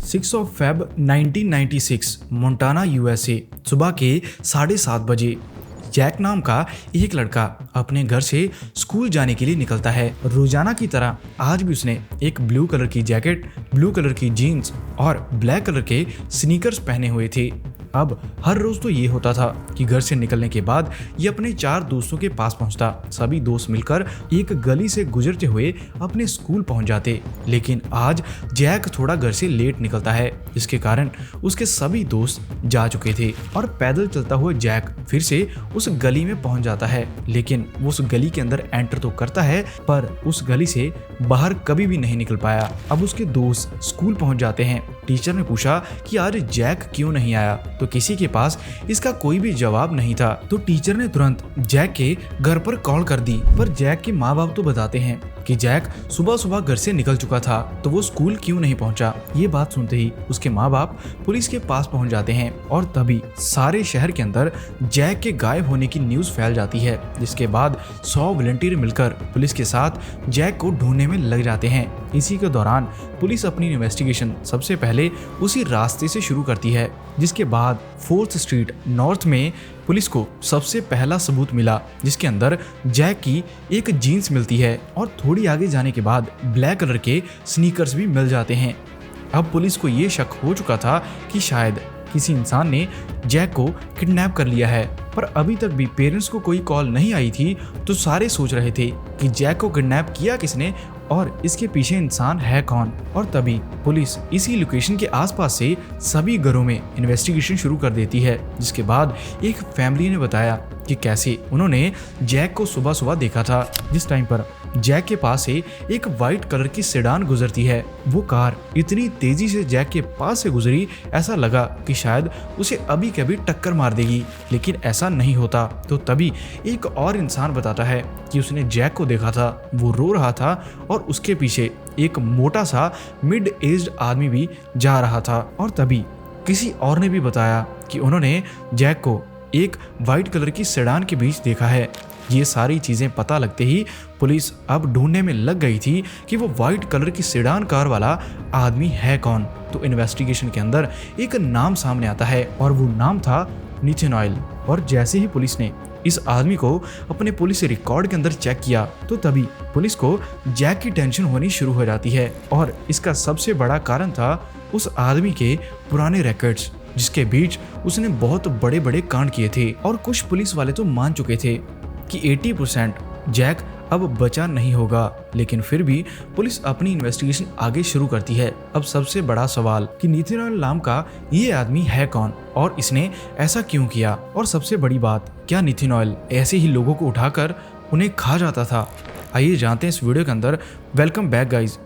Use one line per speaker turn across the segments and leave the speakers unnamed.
6 February 1996 Montana USA सुबह के 7:30 बजे जैक नाम का एक लड़का अपने घर से स्कूल जाने के लिए निकलता है। रोजाना की तरह आज भी उसने एक ब्लू कलर की जैकेट, ब्लू कलर की जीन्स और ब्लैक कलर के स्नीकर्स पहने हुए थे। अब हर रोज तो ये होता था कि घर से निकलने के बाद ये अपने 4 दोस्तों के पास पहुंचता। सभी दोस्त मिलकर एक गली से गुजरते हुए अपने स्कूल पहुंच जाते। लेकिन आज जैक थोड़ा घर से लेट निकलता है, जिसके कारण उसके सभी दोस्त जा चुके थे और पैदल चलता हुआ जैक फिर से उस गली में पहुंच जाता है। लेकिन वो उस गली के अंदर एंटर तो करता है, पर उस गली से बाहर कभी भी नहीं निकल पाया। अब उसके दोस्त स्कूल पहुंच जाते हैं। टीचर ने पूछा कि आज जैक क्यों नहीं आया, तो किसी के पास इसका कोई भी जवाब नहीं था। तो टीचर ने तुरंत जैक के घर पर कॉल कर दी, पर जैक के माँ बाप तो बताते हैं कि जैक सुबह सुबह घर से निकल चुका था, तो वो स्कूल क्यों नहीं पहुंचा। ये बात सुनते ही उसके माँ बाप पुलिस के पास पहुंच जाते हैं और तभी सारे शहर के अंदर जैक के गायब होने की न्यूज फैल जाती है। जिसके बाद 100 वॉलंटियर मिलकर पुलिस के साथ जैक को ढूंढने में लग जाते हैं। इसी के दौरान पुलिस अपनी इन्वेस्टिगेशन सबसे पहले उसी रास्ते से शुरू करती है, जिसके बाद 4th स्ट्रीट नॉर्थ में पुलिस को सबसे पहला सबूत मिला, जिसके अंदर जैक की एक जीन्स मिलती है और थोड़ी आगे जाने के बाद ब्लैक कलर के स्नीकर्स भी मिल जाते हैं। अब पुलिस को ये शक हो चुका था कि शायद किसी इंसान ने जैक को किडनैप कर लिया है, पर अभी तक भी पेरेंट्स को कोई कॉल नहीं आई थी। तो सारे सोच रहे थे कि जैक को किडनैप किया किसने और इसके पीछे इंसान है कौन। और तभी पुलिस इसी लोकेशन के आसपास से सभी घरों में इन्वेस्टिगेशन शुरू कर देती है। जिसके बाद एक फैमिली ने बताया कि कैसे उन्होंने जैक को सुबह सुबह देखा था, जिस टाइम पर जैक के पास से एक वाइट कलर की सेडान गुजरती है। वो कार इतनी तेजी से जैक के पास से गुजरी, ऐसा लगा कि शायद उसे अभी कभी टक्कर मार देगी, लेकिन ऐसा नहीं होता। तो तभी एक और इंसान बताता है कि उसने जैक को देखा था, वो रो रहा था और उसके पीछे एक मोटा सा मिड एज्ड आदमी भी जा रहा था। और तभी किसी और ने भी बताया कि उन्होंने जैक को एक वाइट कलर की सेडान के बीच देखा है। ये सारी चीजें पता लगते ही पुलिस अब ढूंढने में लग गई थी कि वो वाइट कलर की सेडान कार वाला आदमी है कौन। तो इन्वेस्टिगेशन के अंदर एक नाम सामने आता है और वो नाम था निथिन। और जैसे ही पुलिस ने इस आदमी को अपने पुलिस रिकॉर्ड के अंदर चेक किया, तो तभी पुलिस को जैक की टेंशन होनी शुरू हो जाती है। और इसका सबसे बड़ा कारण था उस आदमी के पुराने रिकॉर्ड्स, जिसके बीच उसने बहुत बड़े बड़े कांड किए थे। और कुछ पुलिस वाले तो मान चुके थे कि 80% जैक अब बचा नहीं होगा, लेकिन फिर भी पुलिस अपनी इन्वेस्टिगेशन आगे शुरू करती है। अब सबसे बड़ा सवाल कि निथिन नाम का ये आदमी है कौन और इसने ऐसा क्यों किया। और सबसे बड़ी बात, क्या निथिन ऐसे ही लोगों को उठाकर उन्हें खा जाता था। आइए जानते हैं इस वीडियो के अंदर। Welcome back guys.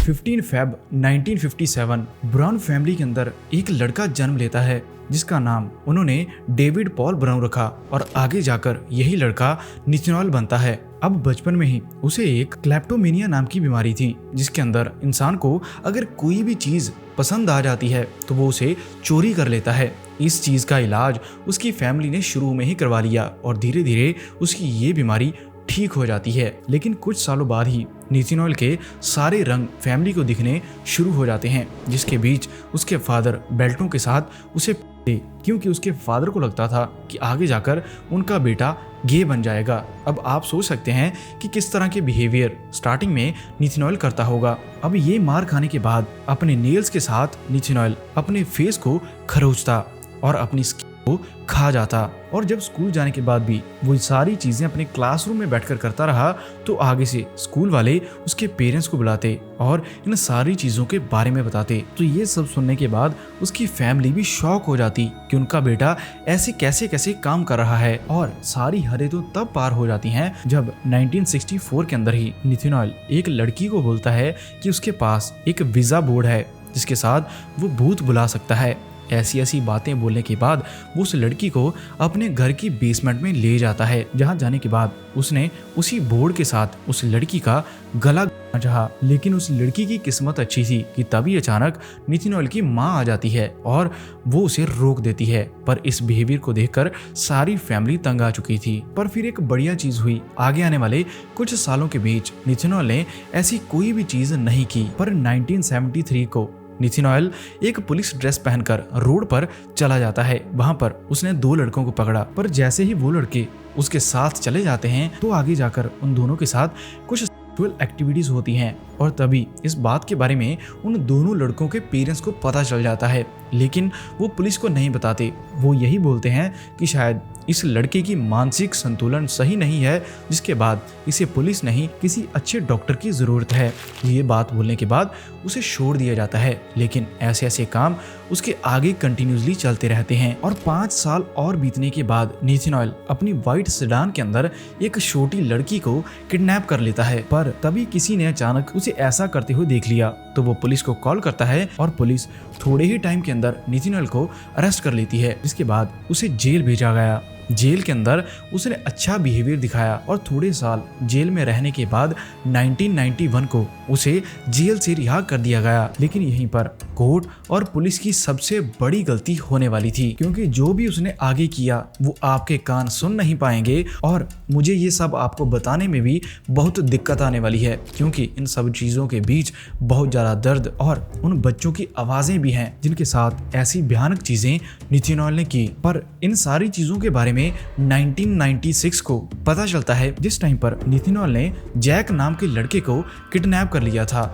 15 February 1957 brown family के अंदर एक लड़का जन्म लेता है, जिसका नाम उन्होंने डेविड पॉल ब्राउन रखा और आगे जाकर यही लड़का निथिन बनता है। अब बचपन में ही उसे एक क्लेप्टोमेनिया नाम की बीमारी थी, जिसके अंदर इंसान को अगर कोई भी चीज पसंद आ जाती है तो वो उसे चोरी कर लेता है। इस चीज का इलाज उसकी फैमिली ने शुरू में ही करवा लिया और धीरे धीरे उसकी ये बीमारी ठीक हो जाती है। लेकिन कुछ सालों बाद ही निथिन के सारे रंग फैमिली को दिखने शुरू हो जाते हैं, जिसके बीच उसके फादर बेल्टों के साथ उसे क्योंकि उसके फादर को लगता था कि आगे जाकर उनका बेटा गे बन जाएगा। अब आप सोच सकते हैं कि किस तरह के बिहेवियर स्टार्टिंग में निथिन करता होगा। अब ये मार खाने के बाद अपने नेल्स के साथ निथिन अपने फेस को खरोचता और अपनी स्किन को खा जाता। और जब स्कूल जाने के बाद भी वो सारी चीजें अपने क्लासरूम में बैठकर करता रहा, तो आगे से स्कूल वाले उसके पेरेंट्स को बुलाते और इन सारी चीजों के बारे में बताते। तो ये सब सुनने के बाद उसकी फैमिली भी शॉक हो जाती कि उनका बेटा ऐसे कैसे कैसे काम कर रहा है। और सारी हदें तो तब पार हो जाती हैं जब 1964 के अंदर ही निथिन एक लड़की को बोलता है कि उसके पास एक वीजा बोर्ड है, जिसके साथ वो भूत बुला सकता है। ऐसी ऐसी बातें बोलने के बाद वो उस लड़की को अपने घर की बेसमेंट में ले जाता है, जहां जाने के बाद उसने उसी बोर्ड के साथ उस लड़की का गला चाहा। लेकिन उस लड़की की किस्मत अच्छी थी कि तभी अचानक निथिन की माँ आ जाती है और वो उसे रोक देती है। पर इस बिहेवियर को देखकर सारी फैमिली तंग आ चुकी थी। पर फिर एक बढ़िया चीज हुई। आगे आने वाले कुछ सालों के बीच निथिन ने ऐसी कोई भी चीज नहीं की। पर 1973 को निथिनॉयल एक पुलिस ड्रेस पहनकर रोड पर चला जाता है। वहां पर उसने 2 लड़कों को पकड़ा, पर जैसे ही वो लड़के उसके साथ चले जाते हैं तो आगे जाकर उन दोनों के साथ कुछ सेक्सुअल एक्टिविटीज होती हैं और तभी इस बात के बारे में उन दोनों लड़कों के पेरेंट्स को पता चल जाता है, लेकिन वो पुलिस को नहीं बताते। वो यही बोलते हैं कि शायद इस लड़के की मानसिक संतुलन सही नहीं है, जिसके बाद इसे पुलिस नहीं किसी अच्छे डॉक्टर की ज़रूरत है। ये बात बोलने के बाद उसे छोड़ दिया जाता है, लेकिन ऐसे ऐसे काम उसके आगे कंटिन्यूसली चलते रहते हैं और 5 साल और बीतने के बाद निथिनॉयल अपनी व्हाइट सेडान के अंदर एक छोटी लड़की को किडनैप कर लेता है। पर तभी किसी ने अचानक उसे ऐसा करते हुए देख लिया तो वो पुलिस को कॉल करता है और पुलिस थोड़े ही टाइम के अंदर निथिनॉयल को अरेस्ट कर लेती है, जिसके बाद उसे जेल भेजा गया। जेल के अंदर उसने अच्छा बिहेवियर दिखाया और थोड़े साल जेल में रहने के बाद 1991 को उसे जेल से रिहा कर दिया गया। लेकिन यहीं पर कोर्ट और पुलिस की सबसे बड़ी गलती होने वाली थी, क्योंकि जो भी उसने आगे किया वो आपके कान सुन नहीं पाएंगे और मुझे ये सब आपको बताने में भी बहुत दिक्कत आने वाली है, क्योंकि इन सब चीज़ों के बीच बहुत ज़्यादा दर्द और उन बच्चों की आवाज़ें भी हैं जिनके साथ ऐसी भयानक चीज़ें निथिनॉयल ने की। पर इन सारी चीज़ों के बारे में 1996 को पता चलता है, जिस टाइम पर निथिनॉयल ने जैक नाम के लड़के को किडनैप कर लिया था।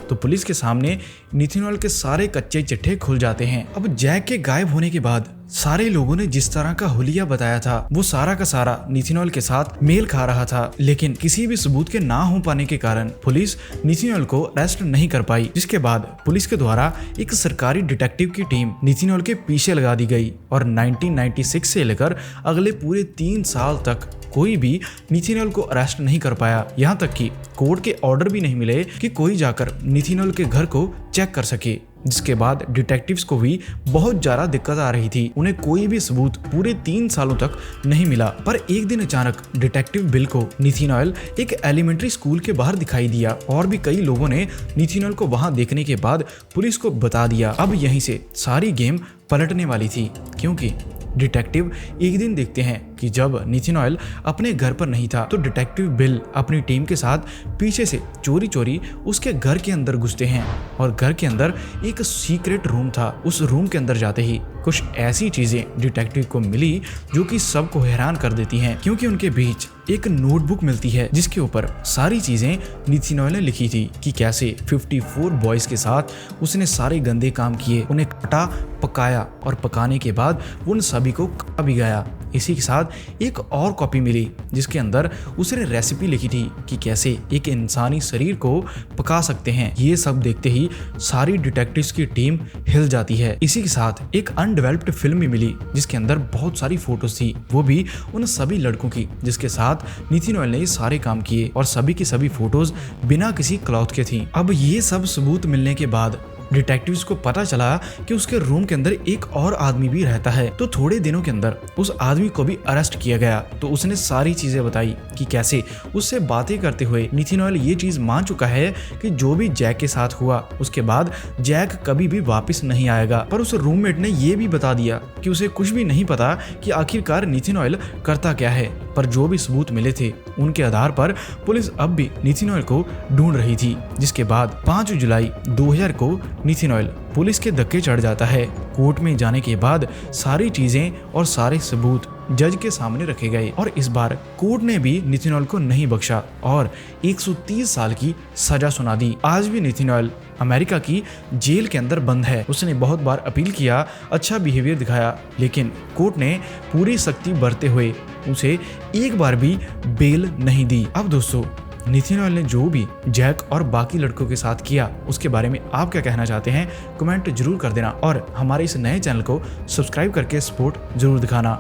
तो पुलिस के सामने निथिनॉयल के सारे कच्चे चिट्ठे खुल जाते हैं। अब जैक के गायब होने के बाद सारे लोगों ने जिस तरह का हुलिया बताया था वो सारा का सारा निथिनॉयल के साथ मेल खा रहा था, लेकिन किसी भी सबूत के ना हो पाने के कारण पुलिस निथिनॉयल को अरेस्ट नहीं कर पाई। जिसके बाद पुलिस के द्वारा एक सरकारी डिटेक्टिव की टीम निथिनॉयल के पीछे लगा दी गई और 1996 से लेकर अगले पूरे 3 साल तक कोई भी निथिनॉयल को अरेस्ट नहीं कर पाया। यहाँ तक कि कोर्ट के ऑर्डर भी नहीं मिले कि कोई जाकर निथिनॉयल के घर को चेक कर सके। जिसके बाद डिटेक्टिव्स को भी बहुत ज्यादा दिक्कत आ रही थी, उन्हें कोई भी सबूत पूरे 3 सालों तक नहीं मिला। पर एक दिन अचानक डिटेक्टिव बिल को निथिनॉयल एक एलिमेंट्री स्कूल के बाहर दिखाई दिया और भी कई लोगों ने निथिनॉयल को वहां देखने के बाद पुलिस को बता दिया। अब यहीं से सारी गेम पलटने वाली थी, क्योंकि डिटेक्टिव एक दिन देखते हैं कि जब निथिनॉयल अपने घर पर नहीं था तो डिटेक्टिव बिल अपनी टीम के साथ पीछे से चोरी चोरी उसके घर के अंदर घुसते हैं और घर के अंदर एक सीक्रेट रूम था। उस रूम के अंदर जाते ही कुछ ऐसी चीजें डिटेक्टिव को मिली जो कि सबको हैरान कर देती हैं, क्योंकि उनके बीच एक नोटबुक मिलती है जिसके ऊपर सारी चीजें निथिनॉयल ने लिखी थी कि कैसे 54 बॉयज के साथ उसने सारे गंदे काम किए, उन्हें काटा, पकाया और पकाने के बाद उन सभी को खा भी गया। इसी के साथ एक और कॉपी मिली जिसके अंदर उसने रेसिपी लिखी थी कि कैसे एक इंसानी शरीर को पका सकते हैं। ये सब देखते ही सारी डिटेक्टिव्स की टीम हिल जाती है। इसी के साथ एक अनडेवलप्ड फिल्म भी मिली जिसके अंदर बहुत सारी फोटोज थी, वो भी उन सभी लड़कों की जिसके साथ निथिनॉयल ने ये सारे काम किए और सभी की सभी फोटोज बिना किसी क्लॉथ के थी। अब ये सब सबूत मिलने के बाद डिटेक्टिव्स को पता चला कि उसके रूम के अंदर एक और आदमी भी रहता है। तो थोड़े दिनों के अंदर उस आदमी को भी अरेस्ट किया गया। तो उसने सारी चीजें बताई कि कैसे उससे बातें करते हुए निथिनॉयल ये चीज मान चुका है कि जो भी जैक के साथ हुआ उसके बाद जैक कभी भी वापस नहीं आएगा। पर उस रूममेट ने ये भी बता दिया कि उसे कुछ भी नहीं पता कि आखिरकार निथिनॉयल करता क्या है। पर जो भी सबूत मिले थे उनके आधार पर पुलिस अब भी निथिनॉयल को ढूंढ रही थी। जिसके बाद 5 जुलाई 2000 को निथिनॉयल पुलिस के धक्के चढ़ जाता है। कोर्ट में जाने के बाद सारी चीजें और सारे सबूत जज के सामने रखे गए और इस बार कोर्ट ने भी निथिनॉयल को नहीं बख्शा और 130 साल की सजा सुना दी। आज भी निथिनॉयल अमेरिका की जेल के अंदर बंद है। उसने बहुत बार अपील किया, अच्छा बिहेवियर दिखाया, लेकिन कोर्ट ने पूरी सख्ती बरतते हुए उसे एक बार भी बेल नहीं दी। अब दोस्तों, निथिनॉयल ने जो भी जैक और बाकी लड़कों के साथ किया उसके बारे में आप क्या कहना चाहते हैं, कमेंट जरूर कर देना और हमारे इस नए चैनल को सब्सक्राइब करके सपोर्ट जरूर दिखाना।